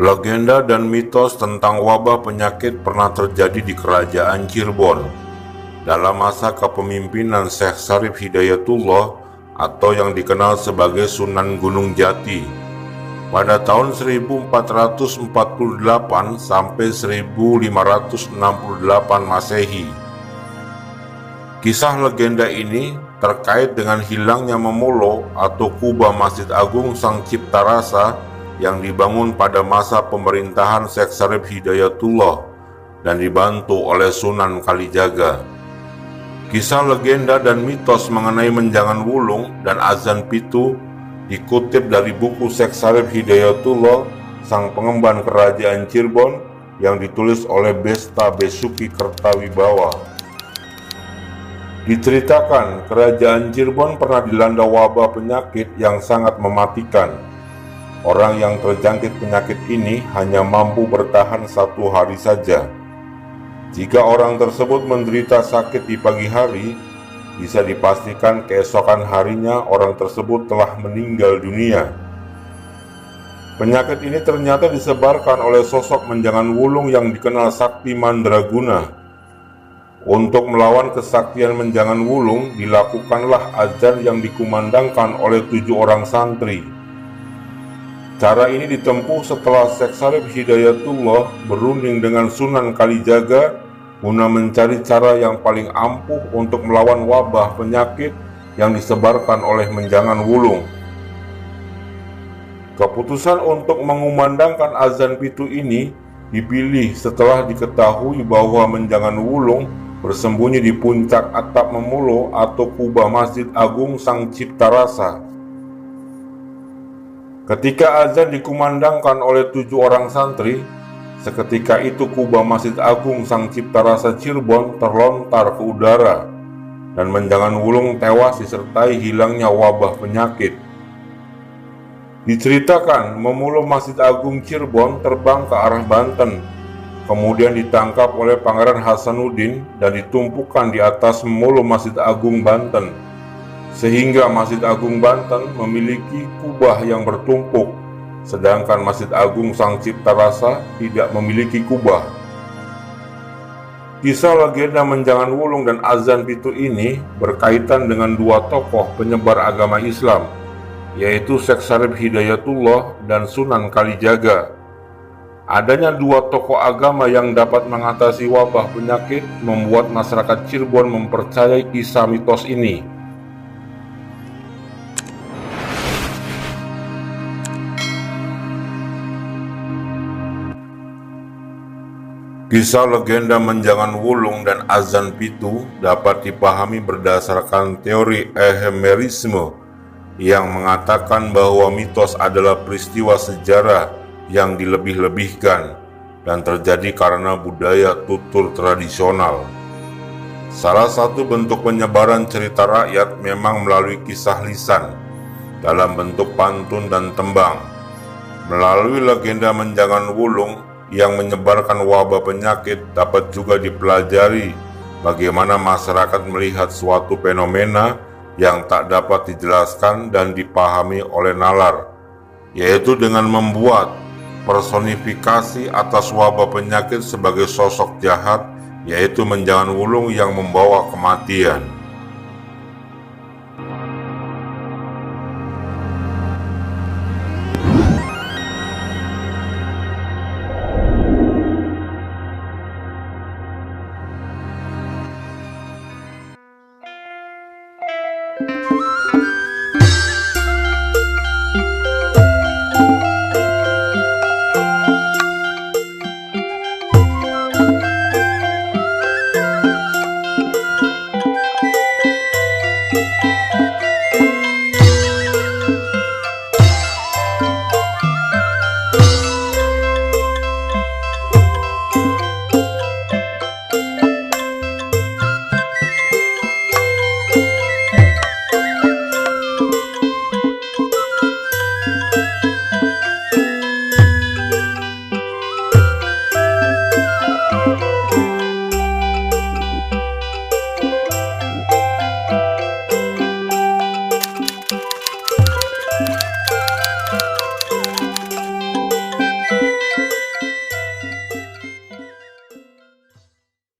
Legenda dan mitos tentang wabah penyakit pernah terjadi di kerajaan Cirebon dalam masa kepemimpinan Syekh Syarif Hidayatullah atau yang dikenal sebagai Sunan Gunung Jati pada tahun 1448 sampai 1568 Masehi. Kisah legenda ini terkait dengan hilangnya memulo atau kubah Masjid Agung Sang Cipta Rasa yang dibangun pada masa pemerintahan Syekh Syarif Hidayatullah dan dibantu oleh Sunan Kalijaga. Kisah legenda dan mitos mengenai menjangan wulung dan azan pitu dikutip dari buku Syekh Syarif Hidayatullah, Sang Pengemban Kerajaan Cirebon, yang ditulis oleh Besta Besuki Kertawibawa. Diceritakan, kerajaan Cirebon pernah dilanda wabah penyakit yang sangat mematikan. Orang yang terjangkit penyakit ini hanya mampu bertahan 1 hari saja. Jika orang tersebut menderita sakit di pagi hari, bisa dipastikan keesokan harinya orang tersebut telah meninggal dunia. Penyakit ini ternyata disebarkan oleh sosok menjangan wulung yang dikenal sakti mandraguna. Untuk melawan kesaktian menjangan wulung, dilakukanlah azan yang dikumandangkan oleh 7 orang santri. Cara ini ditempuh setelah Syekh Syarif Hidayatullah berunding dengan Sunan Kalijaga guna mencari cara yang paling ampuh untuk melawan wabah penyakit yang disebarkan oleh menjangan wulung. Keputusan untuk mengumandangkan azan pitu ini dipilih setelah diketahui bahwa menjangan wulung bersembunyi di puncak atap memulo atau kubah Masjid Agung Sang Cipta Rasa. Ketika azan dikumandangkan oleh 7 orang santri, seketika itu kubah Masjid Agung Sang Cipta Rasa Cirebon terlontar ke udara dan menjangan wulung tewas disertai hilangnya wabah penyakit. Diceritakan, memulo Masjid Agung Cirebon terbang ke arah Banten, kemudian ditangkap oleh Pangeran Hasanuddin dan ditumpukan di atas memulo Masjid Agung Banten, sehingga Masjid Agung Banten memiliki kubah yang bertumpuk, sedangkan Masjid Agung Sang Cipta Rasa tidak memiliki kubah. Kisah legenda menjangan wulung dan azan pitu ini berkaitan dengan 2 tokoh penyebar agama Islam, yaitu Syekh Syarif Hidayatullah dan Sunan Kalijaga. Adanya 2 tokoh agama yang dapat mengatasi wabah penyakit membuat masyarakat Cirebon mempercayai kisah mitos ini. Kisah legenda menjangan wulung dan azan pitu dapat dipahami berdasarkan teori ehemerisme yang mengatakan bahwa mitos adalah peristiwa sejarah yang dilebih-lebihkan dan terjadi karena budaya tutur tradisional. Salah satu bentuk penyebaran cerita rakyat memang melalui kisah lisan dalam bentuk pantun dan tembang. Melalui legenda menjangan wulung yang menyebarkan wabah penyakit dapat juga dipelajari bagaimana masyarakat melihat suatu fenomena yang tak dapat dijelaskan dan dipahami oleh nalar, yaitu dengan membuat personifikasi atas wabah penyakit sebagai sosok jahat, yaitu menjangan wulung yang membawa kematian.